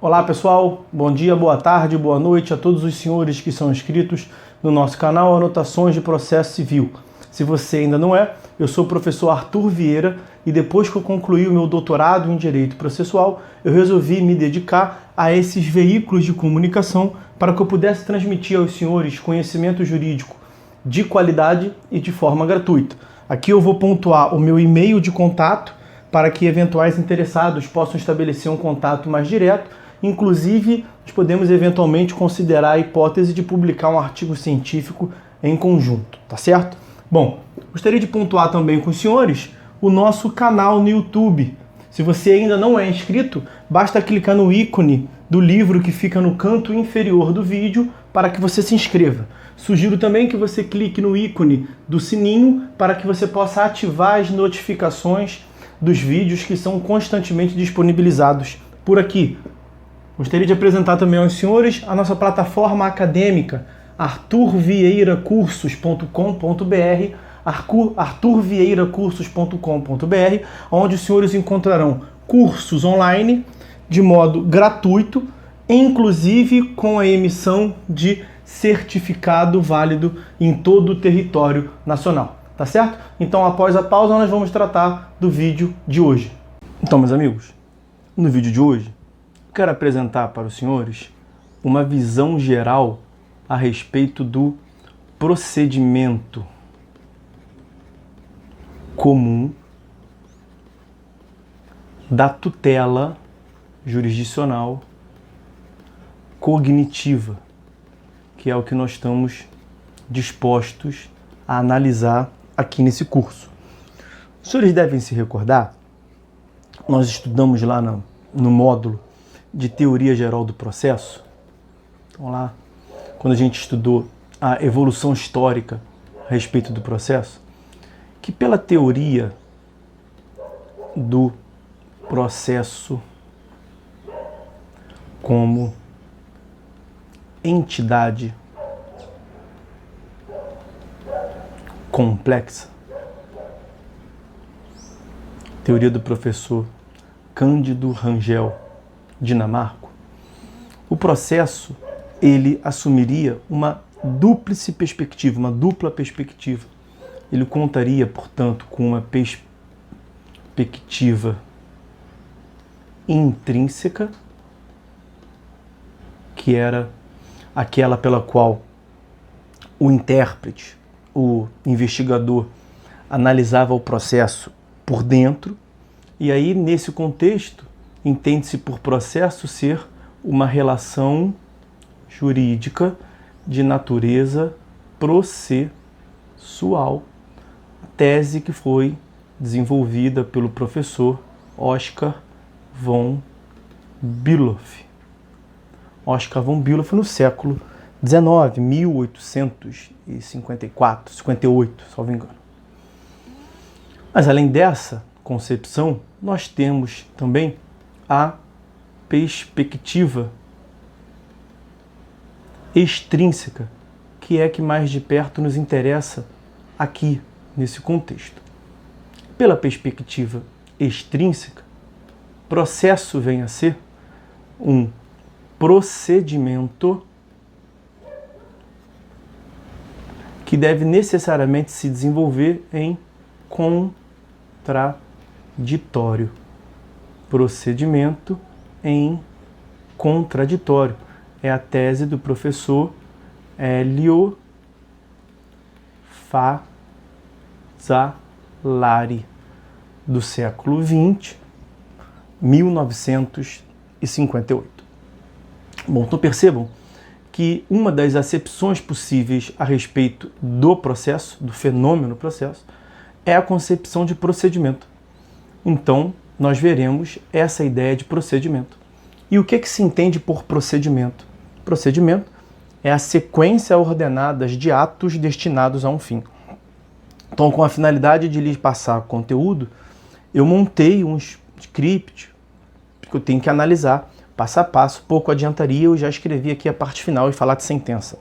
Olá pessoal, bom dia, boa tarde, boa noite a todos os senhores que são inscritos no nosso canal Anotações de Processo Civil. Se você ainda não é, eu sou o professor Arthur Vieira e depois que eu concluí o meu doutorado em Direito Processual, eu resolvi me dedicar a esses veículos de comunicação para que eu pudesse transmitir aos senhores conhecimento jurídico de qualidade e de forma gratuita. Aqui eu vou pontuar o meu e-mail de contato para que eventuais interessados possam estabelecer um contato mais direto. Inclusive, nós podemos eventualmente considerar a hipótese de publicar um artigo científico em conjunto, tá certo? Bom, gostaria de pontuar também com os senhores o nosso canal no YouTube. Se você ainda não é inscrito, basta clicar no ícone do livro que fica no canto inferior do vídeo para que você se inscreva. Sugiro também que você clique no ícone do sininho para que você possa ativar as notificações dos vídeos que são constantemente disponibilizados por aqui. Gostaria de apresentar também aos senhores a nossa plataforma acadêmica, arturvieiracursos.com.br, arturvieiracursos.com.br, onde os senhores encontrarão cursos online de modo gratuito, inclusive com a emissão de certificado válido em todo o território nacional. Tá certo? Então, após a pausa, nós vamos tratar do vídeo de hoje. Então, meus amigos, no vídeo de hoje, quero apresentar para os senhores uma visão geral a respeito do procedimento comum da tutela jurisdicional cognitiva, que é o que nós estamos dispostos a analisar aqui nesse curso. Os senhores devem se recordar, nós estudamos lá no módulo de Teoria Geral do Processo, então lá, quando a gente estudou a evolução histórica a respeito do processo, que pela teoria do processo como entidade complexa, teoria do professor Cândido Rangel Dinamarco, o processo ele assumiria uma dupla perspectiva. Ele contaria, portanto, com uma perspectiva intrínseca, que era aquela pela qual o intérprete, o investigador, analisava o processo por dentro, e aí, nesse contexto, entende-se por processo ser uma relação jurídica de natureza processual, tese que foi desenvolvida pelo professor Oskar von Bülow. Oskar von Bülow no século XIX, 1854, 58, salvo engano. Mas além dessa concepção, nós temos também a perspectiva extrínseca, que é que mais de perto nos interessa aqui, nesse contexto. Pela perspectiva extrínseca, processo vem a ser um procedimento que deve necessariamente se desenvolver em contraditório. Procedimento em contraditório. É a tese do professor Hélio Fazzolari, do século XX, 1958. Bom, então percebam que uma das acepções possíveis a respeito do processo, do fenômeno processo, é a concepção de procedimento. Então, nós veremos essa ideia de procedimento. E o que se entende por procedimento? Procedimento é a sequência ordenada de atos destinados a um fim. Então, com a finalidade de lhes passar conteúdo, eu montei um script que eu tenho que analisar passo a passo. Pouco adiantaria, eu já escrevi aqui a parte final e falar de sentença.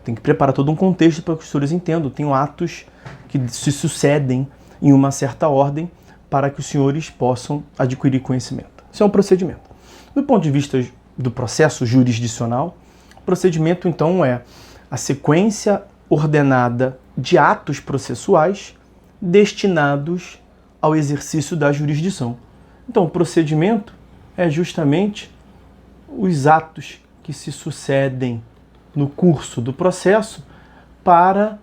Tem que preparar todo um contexto para que os senhores entendam. Tenho atos que se sucedem em uma certa ordem para que os senhores possam adquirir conhecimento. Isso é um procedimento. Do ponto de vista do processo jurisdicional, o procedimento, então, é a sequência ordenada de atos processuais destinados ao exercício da jurisdição. Então, o procedimento é justamente os atos que se sucedem no curso do processo para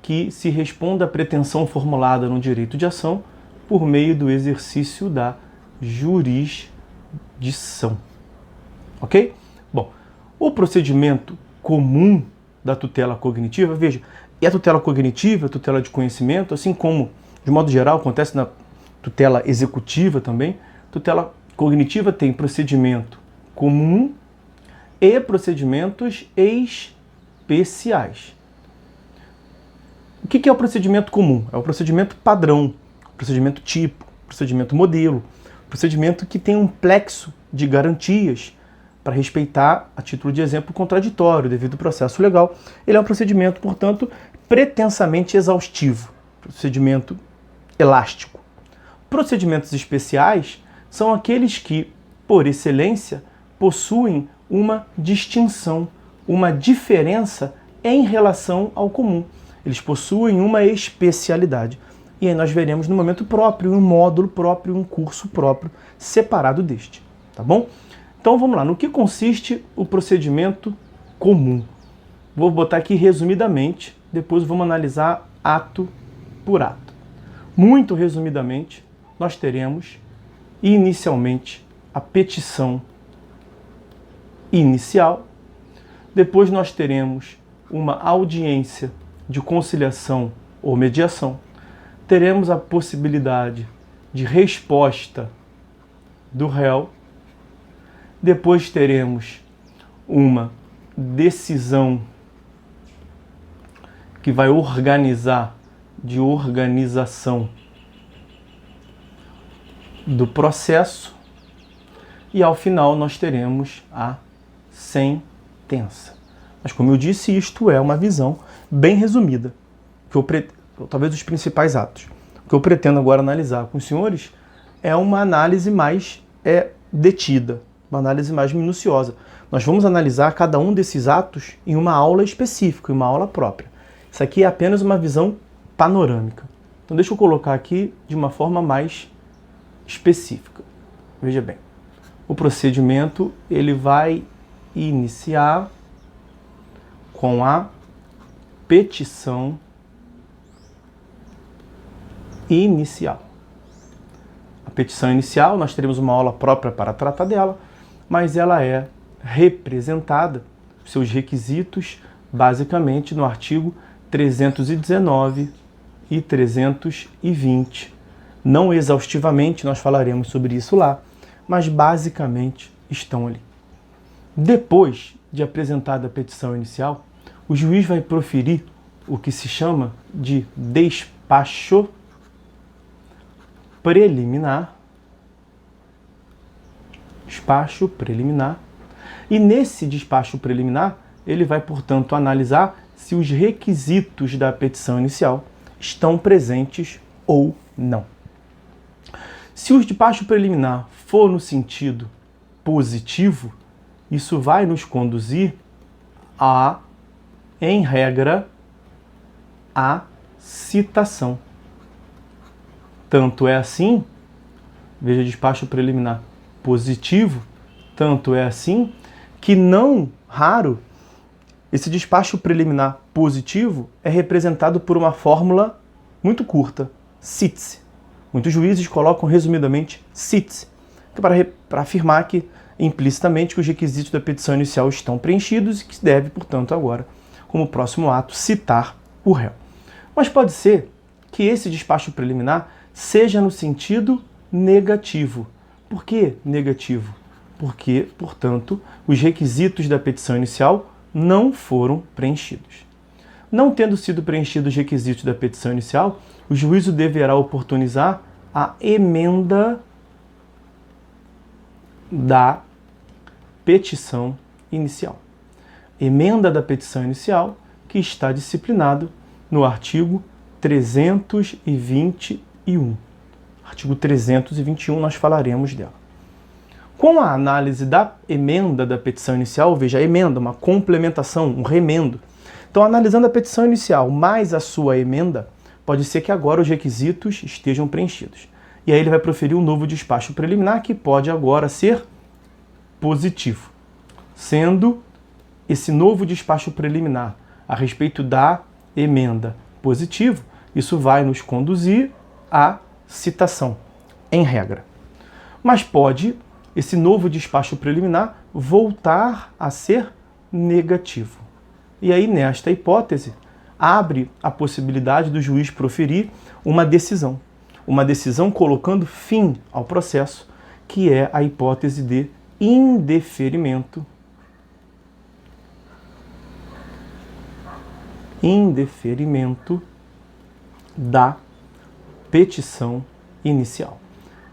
que se responda à pretensão formulada no direito de ação por meio do exercício da jurisdição. Ok? Bom, o procedimento comum da tutela cognitiva, veja, e a tutela cognitiva, a tutela de conhecimento, assim como, de modo geral, acontece na tutela executiva também, tutela cognitiva tem procedimento comum e procedimentos especiais. O que é o procedimento comum? É o procedimento padrão, procedimento tipo, procedimento modelo, procedimento que tem um plexo de garantias para respeitar, a título de exemplo, contraditório devido ao processo legal. Ele é um procedimento, portanto, pretensamente exaustivo, procedimento elástico. Procedimentos especiais são aqueles que, por excelência, possuem uma distinção, uma diferença em relação ao comum. Eles possuem uma especialidade. E aí nós veremos no momento próprio, um módulo próprio, um curso próprio, separado deste. Tá bom? Então vamos lá. No que consiste o procedimento comum? Vou botar aqui resumidamente, depois vamos analisar ato por ato. Muito resumidamente, nós teremos inicialmente a petição inicial, depois nós teremos uma audiência de conciliação ou mediação, teremos a possibilidade de resposta do réu, depois teremos uma decisão que vai organizar, de organização do processo, e ao final nós teremos a sentença. Mas como eu disse, isto é uma visão bem resumida, talvez os principais atos. O que eu pretendo agora analisar com os senhores é uma análise mais detida, uma análise mais minuciosa. Nós vamos analisar cada um desses atos em uma aula específica, em uma aula própria. Isso aqui é apenas uma visão panorâmica. Então deixa eu colocar aqui de uma forma mais específica. Veja bem, o procedimento ele vai iniciar com a petição inicial. A petição inicial, nós teremos uma aula própria para tratar dela, mas ela é representada, seus requisitos, basicamente no artigo 319 e 320. Não exaustivamente, nós falaremos sobre isso lá, mas basicamente estão ali. Depois de apresentada a petição inicial, o juiz vai proferir o que se chama de despacho preliminar. Despacho preliminar. E nesse despacho preliminar, ele vai, portanto, analisar se os requisitos da petição inicial estão presentes ou não. Se o despacho preliminar for no sentido positivo, isso vai nos conduzir a, em regra, a citação. Tanto é assim, veja, despacho preliminar positivo, tanto é assim que não raro esse despacho preliminar positivo é representado por uma fórmula muito curta, cite-se. Muitos juízes colocam resumidamente cite-se, para afirmar que implicitamente que os requisitos da petição inicial estão preenchidos e que deve, portanto, agora, como próximo ato, citar o réu. Mas pode ser que esse despacho preliminar seja no sentido negativo. Por que negativo? Porque, portanto, os requisitos da petição inicial não foram preenchidos. Não tendo sido preenchidos os requisitos da petição inicial, o juízo deverá oportunizar a emenda da petição inicial. Emenda da petição inicial que está disciplinado no artigo 321. Artigo 321, nós falaremos dela. Com a análise da emenda da petição inicial, veja, a emenda, uma complementação, um remendo. Então, analisando a petição inicial mais a sua emenda, pode ser que agora os requisitos estejam preenchidos. E aí ele vai proferir um novo despacho preliminar que pode agora ser positivo. Sendo esse novo despacho preliminar a respeito da emenda positivo, isso vai nos conduzir à citação, em regra. Mas pode esse novo despacho preliminar voltar a ser negativo. E aí, nesta hipótese, abre a possibilidade do juiz proferir uma decisão colocando fim ao processo, que é a hipótese de indeferimento da petição inicial.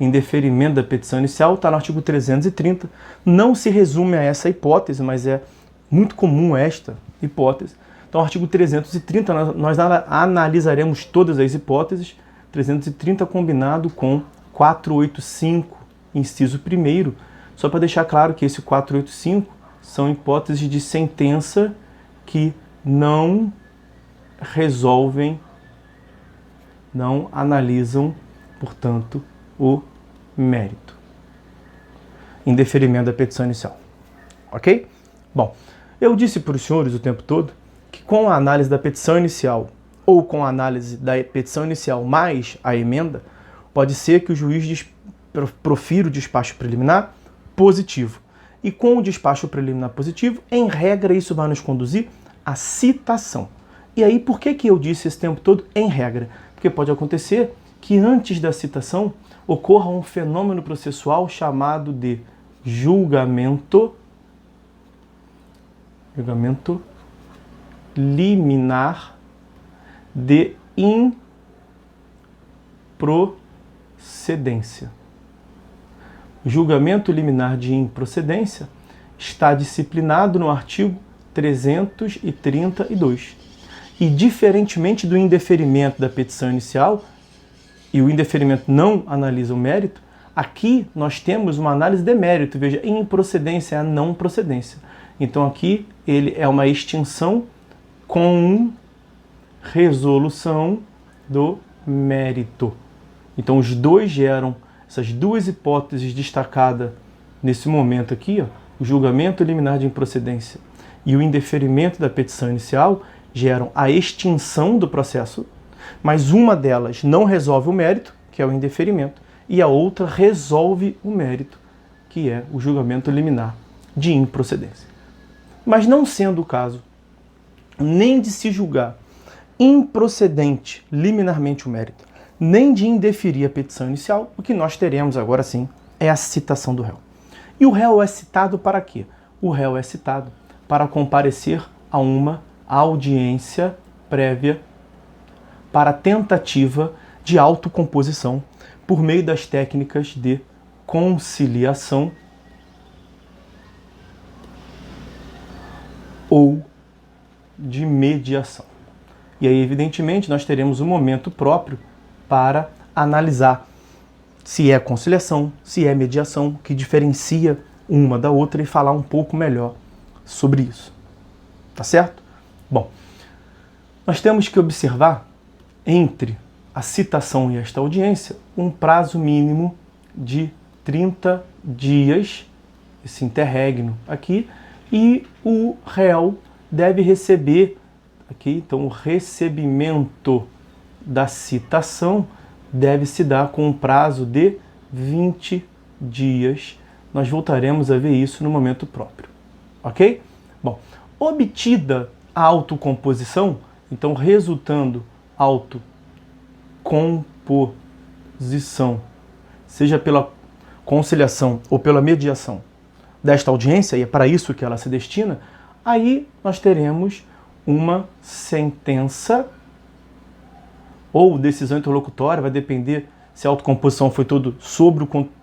Indeferimento da petição inicial está no artigo 330. Não se resume a essa hipótese, mas é muito comum esta hipótese. Então, artigo 330, nós analisaremos todas as hipóteses. 330 combinado com 485, inciso 1º, só para deixar claro que esse 485 são hipóteses de sentença que não resolvem, não analisam, portanto, o mérito. Indeferimento da petição inicial. Ok? Bom, eu disse para os senhores o tempo todo que com a análise da petição inicial ou com a análise da petição inicial mais a emenda, pode ser que o juiz profira o despacho preliminar positivo. E com o despacho preliminar positivo, em regra, isso vai nos conduzir à citação. E aí, por que eu disse esse tempo todo em regra? Porque pode acontecer que antes da citação ocorra um fenômeno processual chamado de julgamento liminar de improcedência. O julgamento liminar de improcedência está disciplinado no artigo 332. E, diferentemente do indeferimento da petição inicial, e o indeferimento não analisa o mérito, aqui nós temos uma análise de mérito. Veja, improcedência é a não procedência. Então aqui ele é uma extinção com resolução do mérito. Então os dois geram, essas duas hipóteses destacadas nesse momento aqui, ó, o julgamento liminar de improcedência e o indeferimento da petição inicial, geram a extinção do processo, mas uma delas não resolve o mérito, que é o indeferimento, e a outra resolve o mérito, que é o julgamento liminar de improcedência. Mas não sendo o caso nem de se julgar improcedente liminarmente o mérito, nem de indeferir a petição inicial, o que nós teremos agora sim é a citação do réu. E o réu é citado para quê? O réu é citado para comparecer a uma audiência prévia para tentativa de autocomposição por meio das técnicas de conciliação ou de mediação. E aí, evidentemente, nós teremos um momento próprio para analisar se é conciliação, se é mediação, que diferencia uma da outra e falar um pouco melhor sobre isso. Tá certo? Bom, nós temos que observar entre a citação e esta audiência um prazo mínimo de 30 dias, esse interregno aqui, e o réu deve receber aqui, então o recebimento da citação deve se dar com um prazo de 20 dias. Nós voltaremos a ver isso no momento próprio, ok? Bom, obtida a autocomposição, então resultando autocomposição, seja pela conciliação ou pela mediação desta audiência, e é para isso que ela se destina, aí nós teremos uma sentença ou decisão interlocutória, vai depender se a autocomposição foi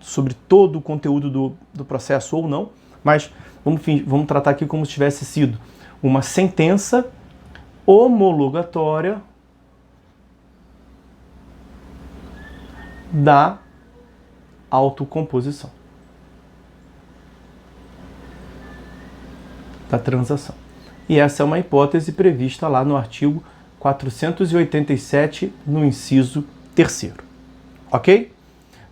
sobre todo o conteúdo do processo ou não, mas vamos tratar aqui como se tivesse sido uma sentença homologatória da autocomposição. da transação. E essa é uma hipótese prevista lá no artigo 487, no inciso 3º. Ok?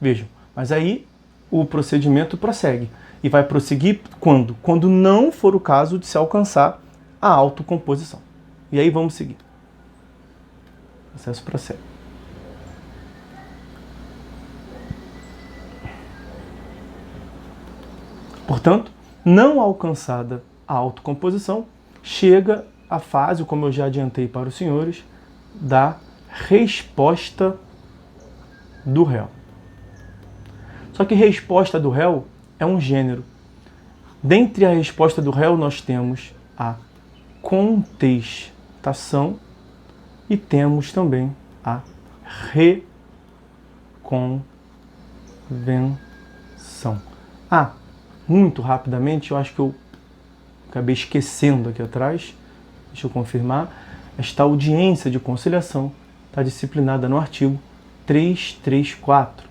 Vejam, mas aí o procedimento prossegue. E vai prosseguir quando? Quando não for o caso de se alcançar a autocomposição. E aí vamos seguir. O processo prossegue. Portanto, não alcançada a autocomposição, chega a fase, como eu já adiantei para os senhores, da resposta do réu. Só que resposta do réu é um gênero. Dentre a resposta do réu, nós temos a contestação e temos também a reconvenção. Muito rapidamente, eu acho que eu acabei esquecendo aqui atrás, deixa eu confirmar, esta audiência de conciliação está disciplinada no artigo 334.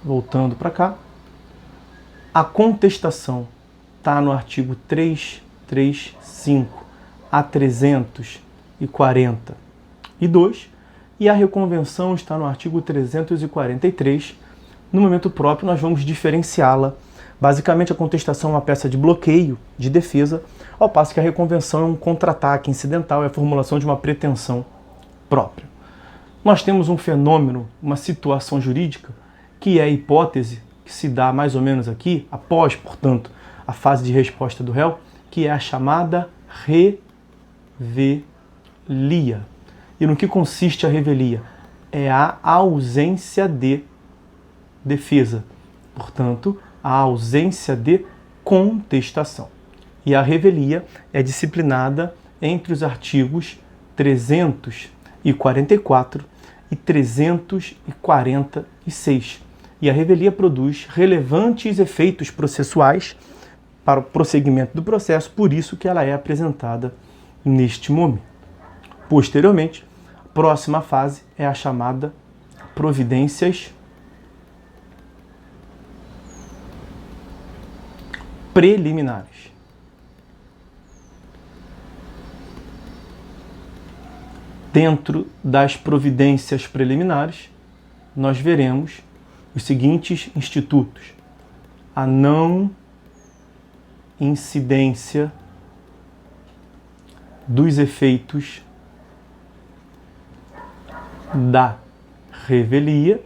Voltando para cá, a contestação está no artigo 335 a 342 e a reconvenção está no artigo 343. No momento próprio, nós vamos diferenciá-la. Basicamente, a contestação é uma peça de bloqueio, de defesa, ao passo que a reconvenção é um contra-ataque incidental, é a formulação de uma pretensão própria. Nós temos um fenômeno, uma situação jurídica, que é a hipótese que se dá mais ou menos aqui, após, portanto, a fase de resposta do réu, que é a chamada revelia. E no que consiste a revelia? É a ausência de defesa, portanto, a ausência de contestação. E a revelia é disciplinada entre os artigos 344 e 346. E a revelia produz relevantes efeitos processuais para o prosseguimento do processo, por isso que ela é apresentada neste momento. Posteriormente, a próxima fase é a chamada providências preliminares. Dentro das providências preliminares, nós veremos os seguintes institutos: a não incidência dos efeitos da revelia,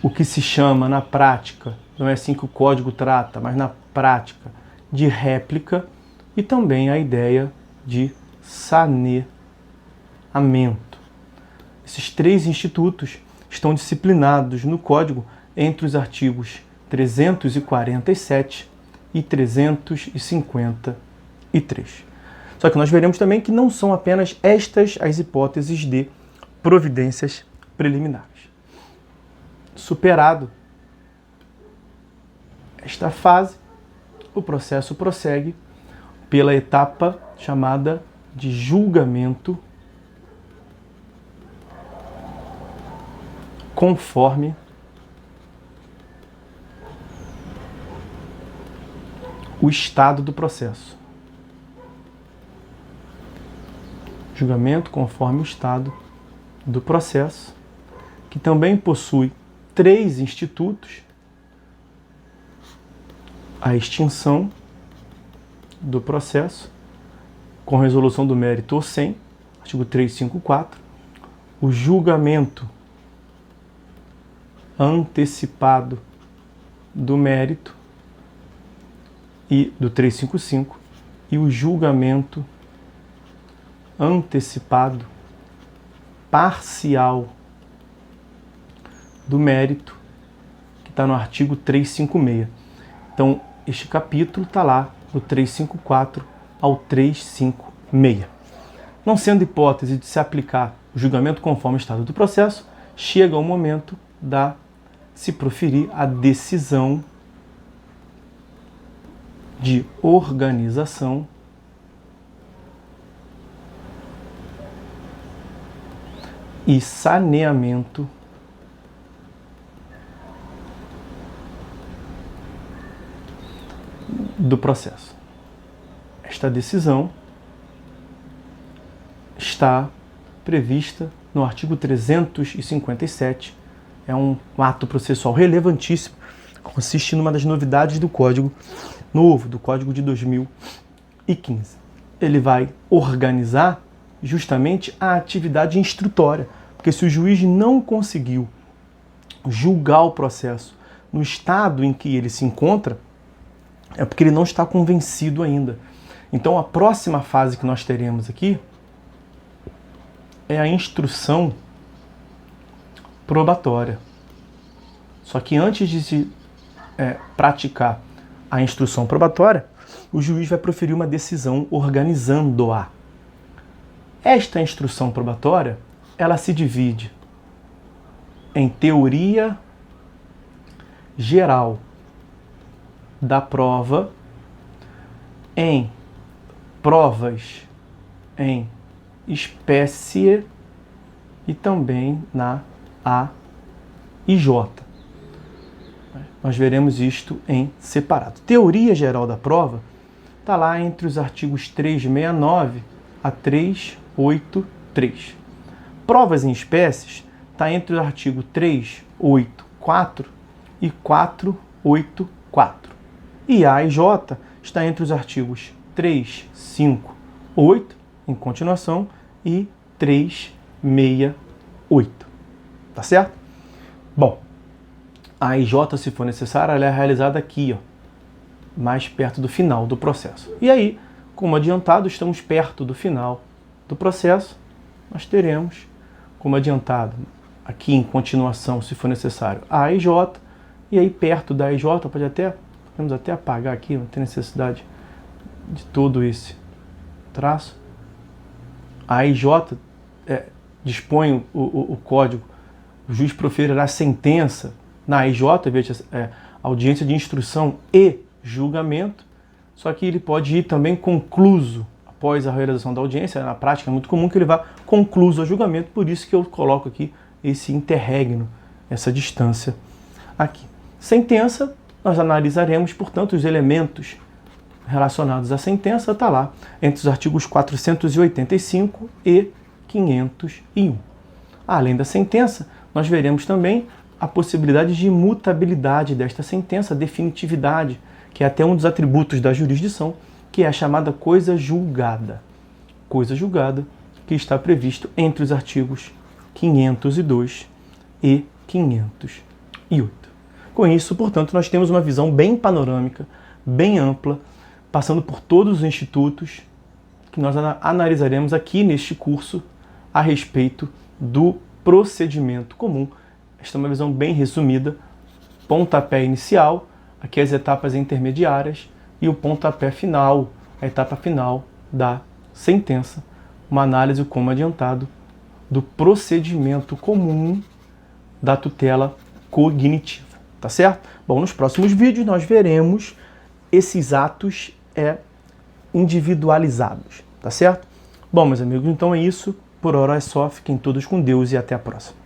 o que se chama na prática, não é assim que o código trata, mas na prática, de réplica, e também a ideia de saneamento. Esses três institutos estão disciplinados no código entre os artigos 347 e 353. Só que nós veremos também que não são apenas estas as hipóteses de providências preliminares. Superado esta fase, o processo prossegue pela etapa chamada de julgamento conforme o estado do processo. Julgamento conforme o estado do processo, que também possui três institutos: a extinção do processo, com resolução do mérito ou sem, artigo 354, o julgamento antecipado do mérito e do 355 e o julgamento antecipado parcial do mérito, que está no artigo 356. Então, este capítulo está lá do 354 ao 356. Não sendo hipótese de se aplicar o julgamento conforme o estado do processo, chega o momento da se proferir a decisão de organização e saneamento do processo. Esta decisão está prevista no artigo 357. É um ato processual relevantíssimo, consiste numa das novidades do Código Novo, do Código de 2015. Ele vai organizar justamente a atividade instrutória, porque se o juiz não conseguiu julgar o processo no estado em que ele se encontra, é porque ele não está convencido ainda. Então a próxima fase que nós teremos aqui é a instrução probatória. Só que antes de se praticar a instrução probatória, o juiz vai proferir uma decisão organizando-a. Esta instrução probatória, ela se divide em teoria geral da prova, em provas em espécie e também na A e J. Nós veremos isto em separado. Teoria geral da prova está lá entre os artigos 369 a 383. Provas em espécies está entre o artigo 384 e 484. E A e J está entre os artigos 358, em continuação, e 368. Tá certo? Bom, a IJ, se for necessário, ela é realizada aqui, ó, mais perto do final do processo. E aí, como adiantado, estamos perto do final do processo, nós teremos, como adiantado, aqui em continuação, se for necessário, a IJ, e aí perto da IJ, podemos até apagar aqui, não tem necessidade de todo esse traço. A IJ dispõe o código, o juiz proferirá sentença na IJ, audiência de instrução e julgamento, só que ele pode ir também concluso após a realização da audiência. Na prática é muito comum que ele vá concluso a julgamento, por isso que eu coloco aqui esse interregno, essa distância aqui. Sentença, nós analisaremos, portanto, os elementos relacionados à sentença, está lá entre os artigos 485 e 501. Além da sentença, nós veremos também a possibilidade de imutabilidade desta sentença, definitividade, que é até um dos atributos da jurisdição, que é a chamada coisa julgada. Coisa julgada que está previsto entre os artigos 502 e 508. Com isso, portanto, nós temos uma visão bem panorâmica, bem ampla, passando por todos os institutos que nós analisaremos aqui neste curso a respeito do procedimento comum. Esta é uma visão bem resumida, pontapé inicial, aqui as etapas intermediárias e o pontapé final, a etapa final da sentença, uma análise, como adiantado, do procedimento comum da tutela cognitiva, tá certo? Bom, nos próximos vídeos nós veremos esses atos individualizados, tá certo? Bom, meus amigos, então é isso. Por hora é só. Fiquem todos com Deus e até a próxima.